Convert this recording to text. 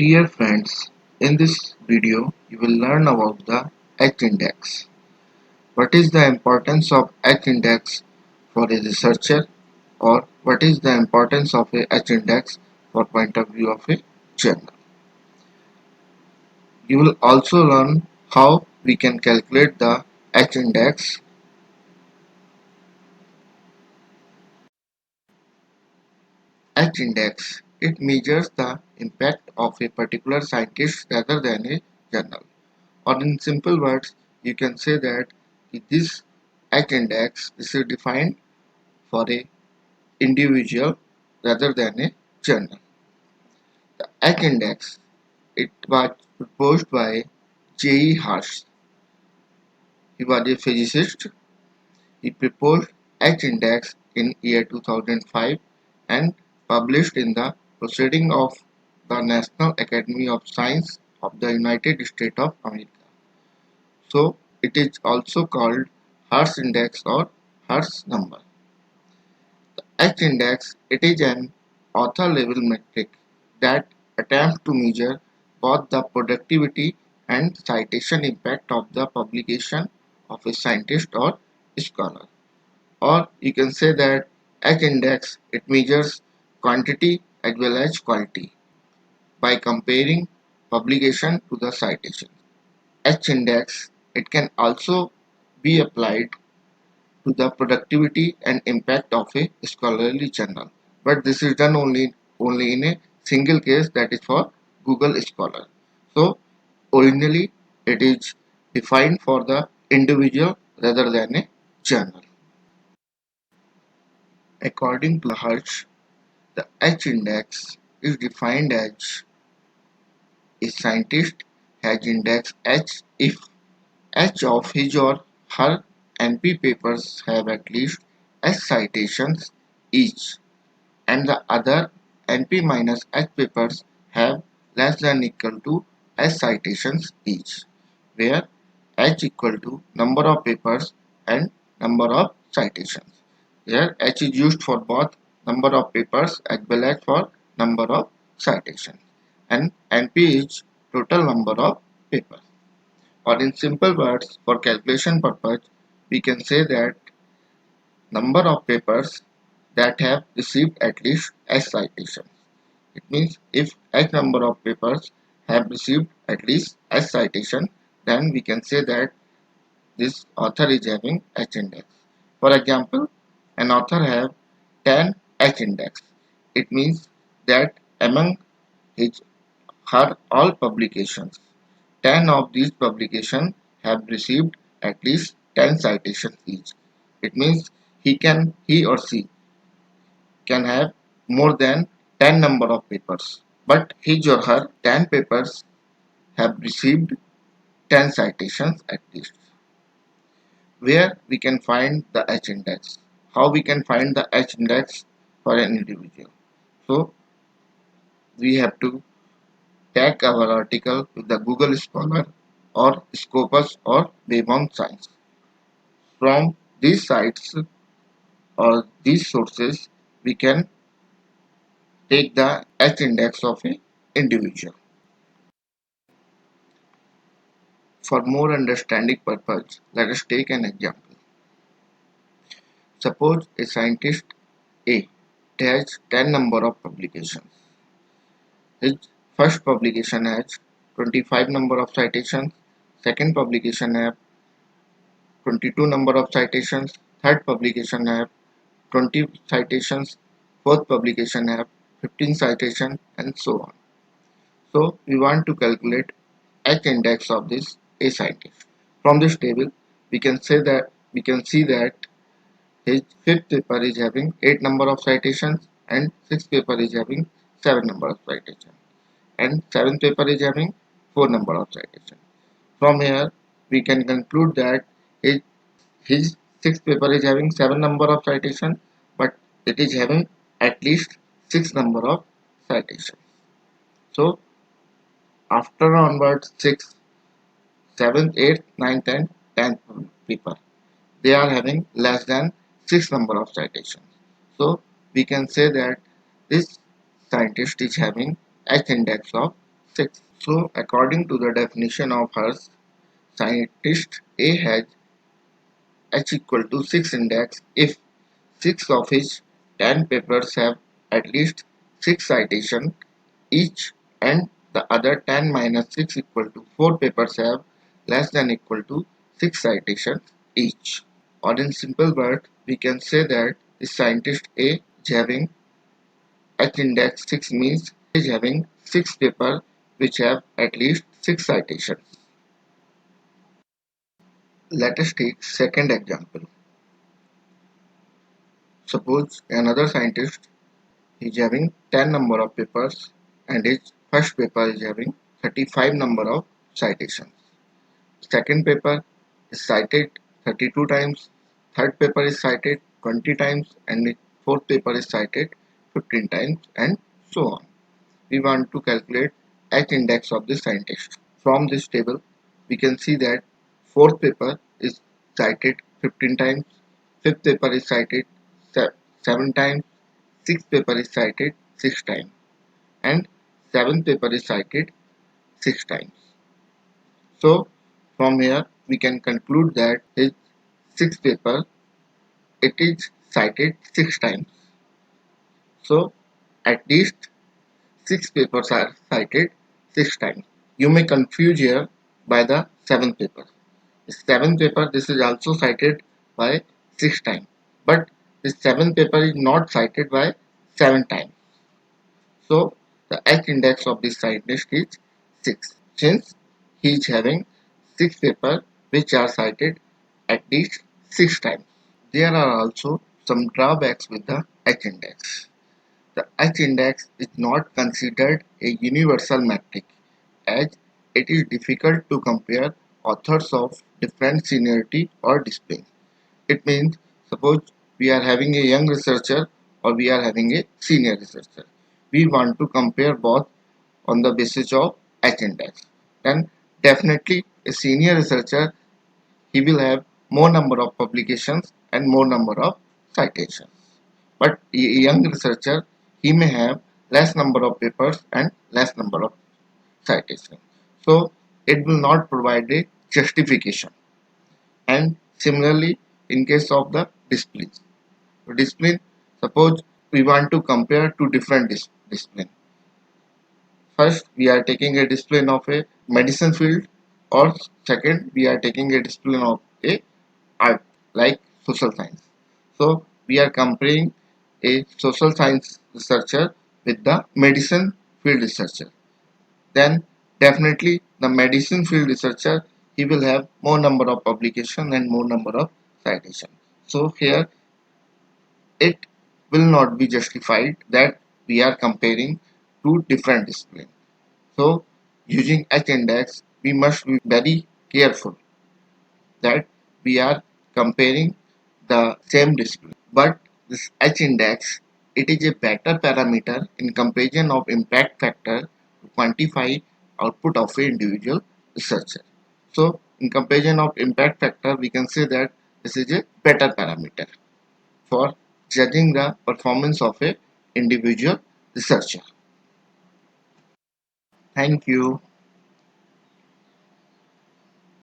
Dear friends, in this video you will learn about the H-index. What is the importance of H-index for a researcher, or what is the importance of a H-index for point of view of a journal. You will also learn how we can calculate the H-index. H-index, it measures the impact of a particular scientist rather than a journal. Or in simple words, you can say that this H-index is defined for a individual rather than a journal. The H-index, it was proposed by J.E. Harsh. He was a physicist. He proposed H-index in year 2005 and published in the Proceeding of the National Academy of Science of the United States of America. So it is also called Harsh index or Harsh number. H-index, it is an author-level metric that attempts to measure both the productivity and citation impact of the publication of a scientist or scholar. Or you can say that H-index, it measures quantity as well as quality by comparing publication to the citation. H-index, it can also be applied to the productivity and impact of a scholarly journal. But this is done only in a single case, that is for Google Scholar. So originally it is defined for the individual rather than a journal. According to Hirsch, the H index is defined as a scientist has index H if H of his or her MP papers have at least S citations each, and the other NP minus H papers have less than equal to S citations each, where H equal to number of papers and number of citations. Here H is used for both number of papers as well as for number of citations, and NP is total number of papers. Or in simple words, for calculation purpose, we can say that number of papers that have received at least S citations. It means if H number of papers have received at least S citation, then we can say that this author is having H index. For example, an author have 10 H index. It means that among his her all publications, 10 of these publications have received at least 10 citations each. It means he or she can have more than 10 number of papers, but his or her 10 papers have received 10 citations at least. Where we can find the H index? How we can find the H index for an individual? So we have to tag our article with the Google Scholar or Scopus or Webon Science. From these sites or these sources, we can take the H index of an individual. For more understanding purpose, let us take an example. Suppose a scientist A has 10 number of publications. His first publication has 25 number of citations, second publication has 22 number of citations, third publication have 20 citations, fourth publication have 15 citations, and so on. So we want to calculate H index of this A scientist. From this table, we can see that his fifth paper is having 8 number of citations and sixth paper is having 7 number of citations, and seventh paper is having 4 number of citations. From here, we can conclude that his, his sixth paper is having 7 number of citations, but it is having at least 6 number of citations. So after onwards 6th, 7th, 8th, 9th and 10th paper, they are having less than 6 number of citations. So we can say that this scientist is having H index of 6. So according to the definition of Hers, scientist A has H equal to 6 index if 6 of his 10 papers have at least 6 citations each and the other 10 minus 6 equal to 4 papers have less than equal to 6 citations each. Or in simple words, we can say that the scientist A is having H index 6 means he is having 6 papers which have at least 6 citations. Let us take second example. Suppose another scientist is having 10 number of papers and his first paper is having 35 number of citations. Second paper is cited 32 times, third paper is cited 20 times and the fourth paper is cited 15 times and so on. We want to calculate H index of the scientist. From this table, we can see that fourth paper is cited 15 times, fifth paper is cited 7 times, sixth paper is cited 6 times and seventh paper is cited 6 times. So from here we can conclude that his sixth paper it is cited 6 times. So at least 6 papers are cited 6 times. You may confuse here by the seventh paper. The seventh paper this is also cited by 6 times. But the seventh paper is not cited by 7 times. So the H index of this scientist is 6. Since he is having 6 papers which are cited at least 6 times. There are also some drawbacks with the H index. The H index is not considered a universal metric as it is difficult to compare authors of different seniority or discipline. It means suppose we are having a young researcher or we are having a senior researcher. We want to compare both on the basis of H index. Then definitely a senior researcher he will have more number of publications and more number of citations. But a young researcher he may have less number of papers and less number of citations. So it will not provide a justification. And similarly in case of the disciplines. Discipline, suppose we want to compare two different disciplines. First, we are taking a discipline of a medicine field, or second, we are taking a discipline of a art like social science. So we are comparing a social science researcher with the medicine field researcher. Then definitely the medicine field researcher he will have more number of publication and more number of citation. So here it will not be justified that we are comparing two different disciplines. So using H index, we must be very careful that we are comparing the same discipline. But this H index, it is a better parameter in comparison of impact factor to quantify output of an individual researcher. So in comparison of impact factor, we can say that this is a better parameter for judging the performance of a individual researcher. Thank you.